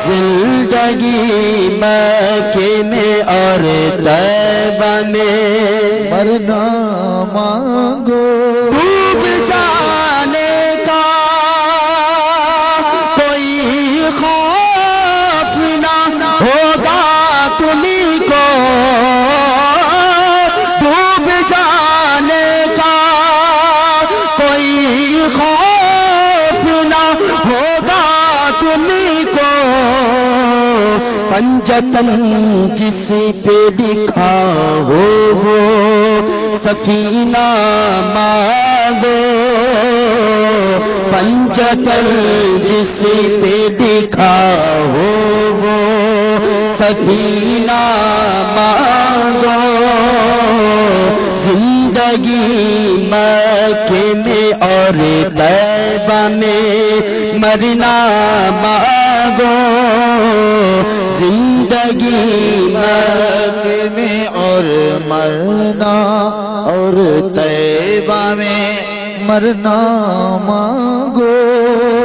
زندگی مکے میں اور طیبہ میں مرنا مانگو ڈوب جانے کا کوئی خوف نہ ہوگا تمہیں کو ڈوب جانے کا کوئی خوف نہ ہوگا تمہیں کو پنجتن جس پہ لکھا ہو وہ سفینہ مانگو پنجتن جس پہ لکھا ہو وہ سفینہ مانگو زندگی مکے میں اور طیبہ میں مرنا مانگو زندگی مکے میں اور مرنا اور طیبہ میں مرنا مانگو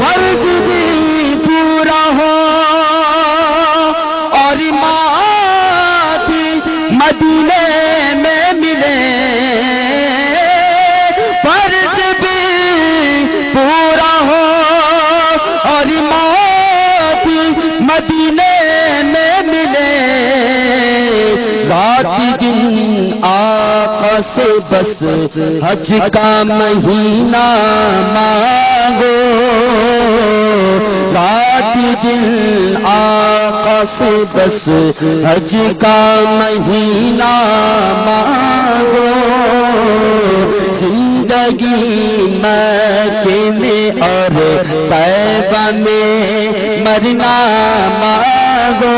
فرض بھی پورا ہو اور موت مدینے میں ملے فرض بھی پورا ہو اور موت مدینے میں ملے رات دن آقا سے بس حج کا مہینہ مانگو رات دن آقا سے بس حج کا مہینہ مانگو زندگی مکے میں اور طیبہ میں مرنا مانگو